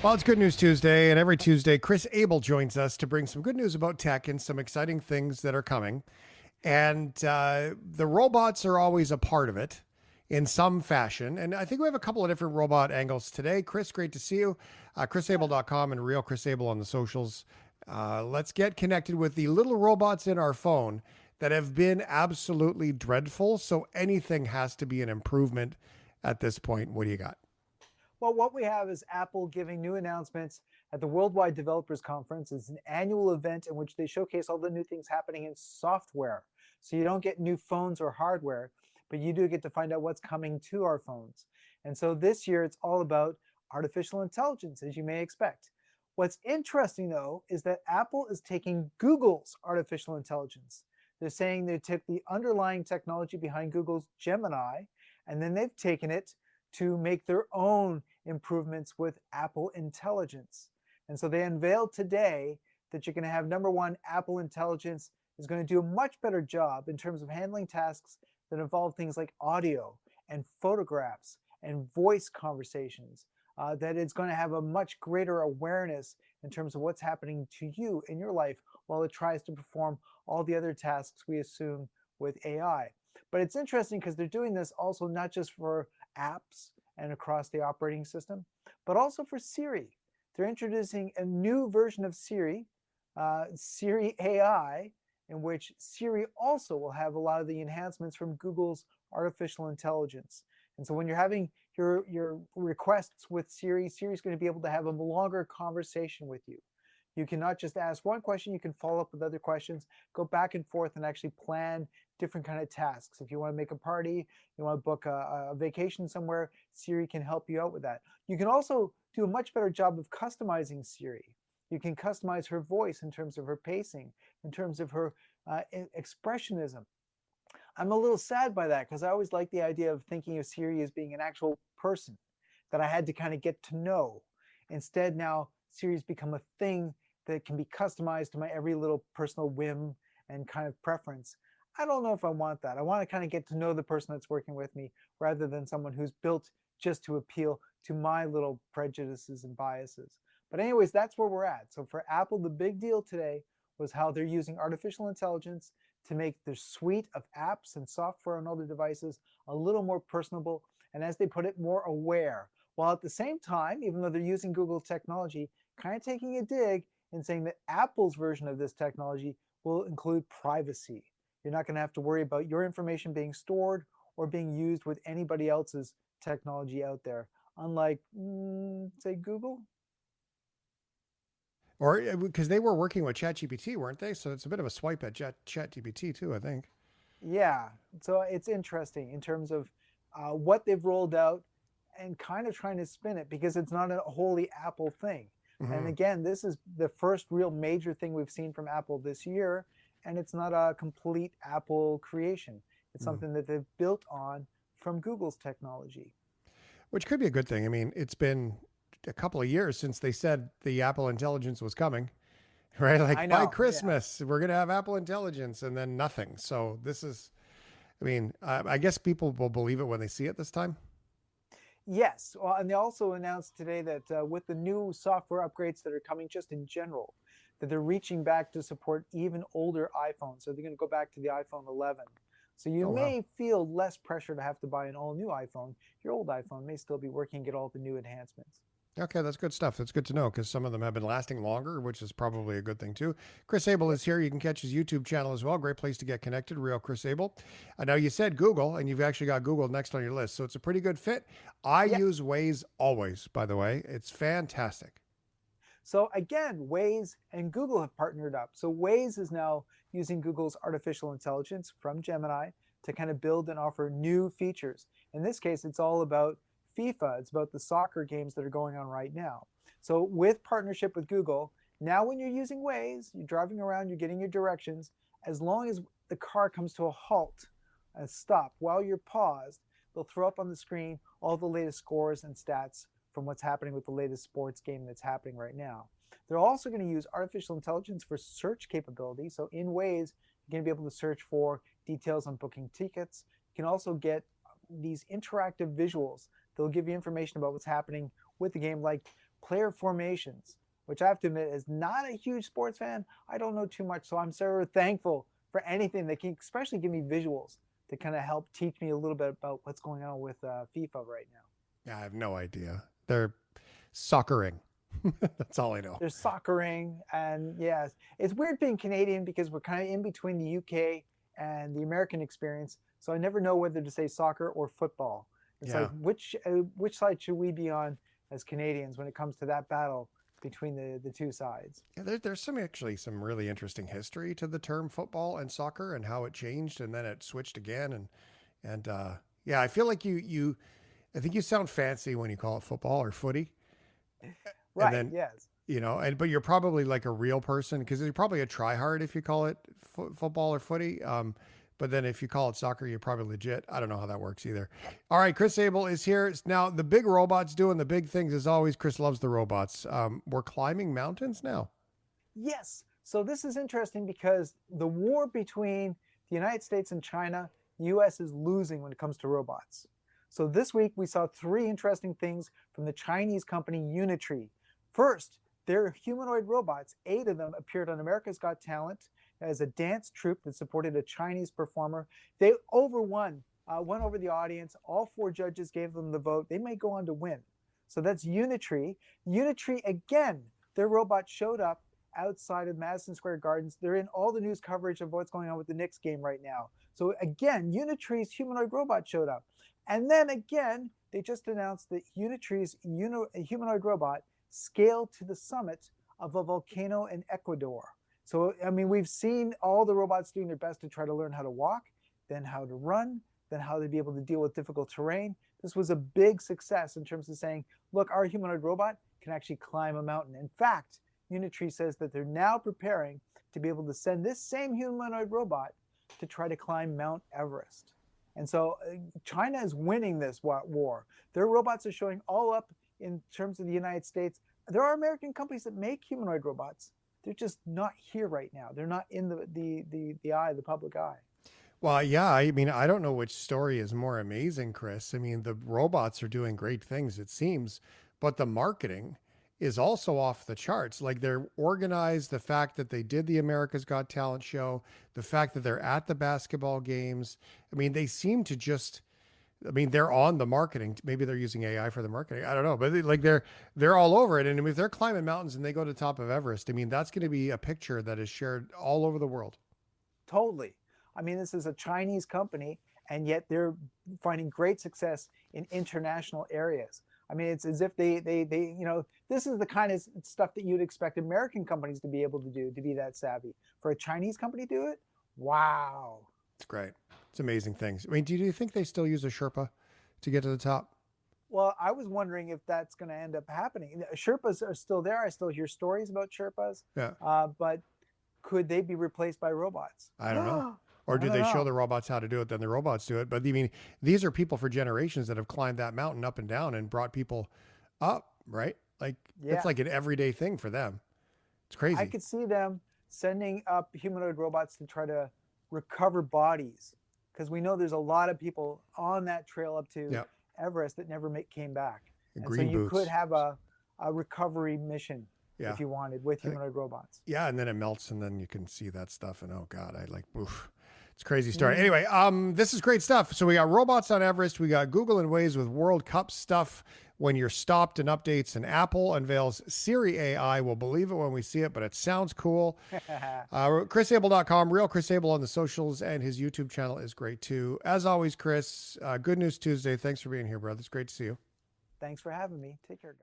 Well, it's Good News Tuesday, and every Tuesday, Chris Abel joins us to bring some good news about tech and some exciting things that are coming. And the robots are always a part of it in some fashion. And I think we have a couple of different robot angles today. Chris, great to see you. ChrisAbel.com and Real Chris Abel on the socials. Let's get connected with the little robots in our phone that have been absolutely dreadful. So anything has to be an improvement at this point. What do you got? Well, what we have is Apple giving new announcements at the Worldwide Developers Conference. It's an annual event in which they showcase all the new things happening in software. So you don't get new phones or hardware, but you do get to find out what's coming to our phones. And so this year it's all about artificial intelligence, as you may expect. What's interesting, though, is that Apple is taking Google's artificial intelligence. They're saying they took the underlying technology behind Google's Gemini, and then they've taken it to make their own improvements with Apple Intelligence. And so they unveiled today that you're going to have number one, Apple Intelligence is going to do a much better job in terms of handling tasks that involve things like audio and photographs and voice conversations. That it's going to have a much greater awareness in terms of what's happening to you in your life while it tries to perform all the other tasks we assume with AI. But it's interesting because they're doing this also not just for apps and across the operating system, but also for Siri. They're introducing a new version of Siri, Siri AI, in which Siri also will have a lot of the enhancements from Google's artificial intelligence. And so when you're having your requests with Siri, Siri's going to be able to have a longer conversation with you. You can not just ask one question, you can follow up with other questions, go back and forth and actually plan different kind of tasks. If you want to make a party, you want to book a vacation somewhere, Siri can help you out with that. You can also do a much better job of customizing Siri. You can customize her voice in terms of her pacing, in terms of her expressionism. I'm a little sad by that because I always like the idea of thinking of Siri as being an actual person that I had to kind of get to know. Instead, now Siri's become a thing that can be customized to my every little personal whim and kind of preference. I don't know if I want that. I want to kind of get to know the person that's working with me rather than someone who's built just to appeal to my little prejudices and biases. But anyways, that's where we're at. So for Apple, the big deal today was how they're using artificial intelligence to make their suite of apps and software on other devices a little more personable, and as they put it, more aware, while at the same time, even though they're using Google technology, kind of taking a dig and saying that Apple's version of this technology will include privacy. You're not going to have to worry about your information being stored or being used with anybody else's technology out there, unlike, say, Google. Or because they were working with ChatGPT, weren't they? So it's a bit of a swipe at ChatGPT too, I think. Yeah, so it's interesting in terms of what they've rolled out and kind of trying to spin it because it's not a wholly Apple thing. And Hmm. again, this is the first real major thing we've seen from Apple this year, and it's not a complete Apple creation. It's Mm. something that they've built on from Google's technology. Which could be a good thing. I mean, it's been a couple of years since they said the Apple Intelligence was coming, right? I Like by know, yeah. Christmas, we're going to have Apple Intelligence and then nothing. So this is, I mean, I guess people will believe it when they see it this time. Yes, well, and they also announced today that with the new software upgrades that are coming just in general, that they're reaching back to support even older iPhones. So they're going to go back to the iPhone 11. So you Oh, wow. may feel less pressure to have to buy an all new iPhone. Your old iPhone may still be working, get all the new enhancements. Okay, that's good stuff. That's good to know because some of them have been lasting longer, which is probably a good thing too. Chris Abel Yep. is here. You can catch his YouTube channel as well. Great place to get connected. Real Chris Abel. Now you said Google, and you've actually got Google next on your list, so it's a pretty good fit. I Yep. use Waze always, by the way. It's fantastic. So again, Waze and Google have partnered up. So Waze is now using Google's artificial intelligence from Gemini to kind of build and offer new features. In this case, it's all about FIFA. It's about the soccer games that are going on right now. So with partnership with Google, now when you're using Waze, you're driving around, you're getting your directions, as long as the car comes to a halt, a stop, while you're paused, they'll throw up on the screen all the latest scores and stats from what's happening with the latest sports game that's happening right now. They're also going to use artificial intelligence for search capability. So in Waze, you're going to be able to search for details on booking tickets. You can also get these interactive visuals. They'll give you information about what's happening with the game, like player formations, which I have to admit is not a huge sports fan. I don't know too much, so I'm so thankful for anything that can, especially give me visuals to kind of help teach me a little bit about what's going on with FIFA right now. Yeah, I have no idea. They're soccering. That's all I know. There's soccering, and yes, it's weird being Canadian because we're kind of in between the UK and the American experience. So I never know whether to say soccer or football. It's Yeah. like which side should we be on as Canadians when it comes to that battle between the two sides? Yeah, there's some really interesting history to the term football and soccer and how it changed and then it switched again and yeah, I feel like I think you sound fancy when you call it football or footy, and Right. then Yes. but you're probably like a real person because you're probably a tryhard if you call it football or footy. But then if you call it soccer, you're probably legit. I don't know how that works either. All right, Chris Abel is here now. The big robots doing the big things as always. Chris loves the robots. We're climbing mountains now. Yes. So this is interesting because the war between the United States and China, the US is losing when it comes to robots. So this week we saw three interesting things from the Chinese company Unitree. First, their humanoid robots, 8 of them, appeared on America's Got Talent as a dance troupe that supported a Chinese performer. They won over the audience. All 4 judges gave them the vote. They may go on to win. So that's Unitree. Unitree, again, their robot showed up outside of Madison Square Gardens. They're in all the news coverage of what's going on with the Knicks game right now. So again, Unitree's humanoid robot showed up. And then again, they just announced that Unitree's humanoid robot scaled to the summit of a volcano in Ecuador. So, I mean, we've seen all the robots doing their best to try to learn how to walk, then how to run, then how to be able to deal with difficult terrain. This was a big success in terms of saying, look, our humanoid robot can actually climb a mountain. In fact, Unitree says that they're now preparing to be able to send this same humanoid robot to try to climb Mount Everest. And so China is winning this war. Their robots are showing all up in terms of the United States. There are American companies that make humanoid robots. They're just not here right now. They're not in the eye, the public eye. Well, yeah, I mean, I don't know which story is more amazing, Chris. I mean, the robots are doing great things, it seems, but the marketing is also off the charts. Like they're organized, the fact that they did the America's Got Talent show, the fact that they're at the basketball games. I mean, they seem to just I mean, they're on the marketing. Maybe they're using AI for the marketing. I don't know, but they're all over it. And if they're climbing mountains and they go to the top of Everest, I mean, that's going to be a picture that is shared all over the world. Totally. I mean, this is a Chinese company, and yet they're finding great success in international areas. I mean, it's as if this is the kind of stuff that you'd expect American companies to be able to do, to be that savvy. For a Chinese company to do it, wow. It's great. It's amazing things. I mean, do you think they still use a Sherpa to get to the top? Well, I was wondering if that's going to end up happening. Sherpas are still there. I still hear stories about Sherpas, Yeah. but could they be replaced by robots? I don't know. Or do I don't they show know. the robots how to do it, then the robots do it? But I mean, these are people for generations that have climbed that mountain up and down and brought people up, right? Like Yeah, it's like an everyday thing for them. It's I crazy. could see them sending up humanoid robots to try to recover bodies, because we know there's a lot of people on that trail up to Yeah. Everest that never came back. And so Green you could boots. have a recovery mission Yeah. if you wanted with humanoid robots. Yeah, and then it melts, and then you can see that stuff. And oh god, I like, oof, it's a crazy story. Mm. Anyway, this is great stuff. So we got robots on Everest. We got Google and Waze with World Cup stuff when you're stopped and updates. And Apple unveils Siri AI. We'll believe it when we see it, but it sounds cool. ChrisAble.com, real Chris Able on the socials, and his YouTube channel is great too. As always, Chris, Good News Tuesday. Thanks for being here, brother. It's great to see you. Thanks for having me. Take care, guys.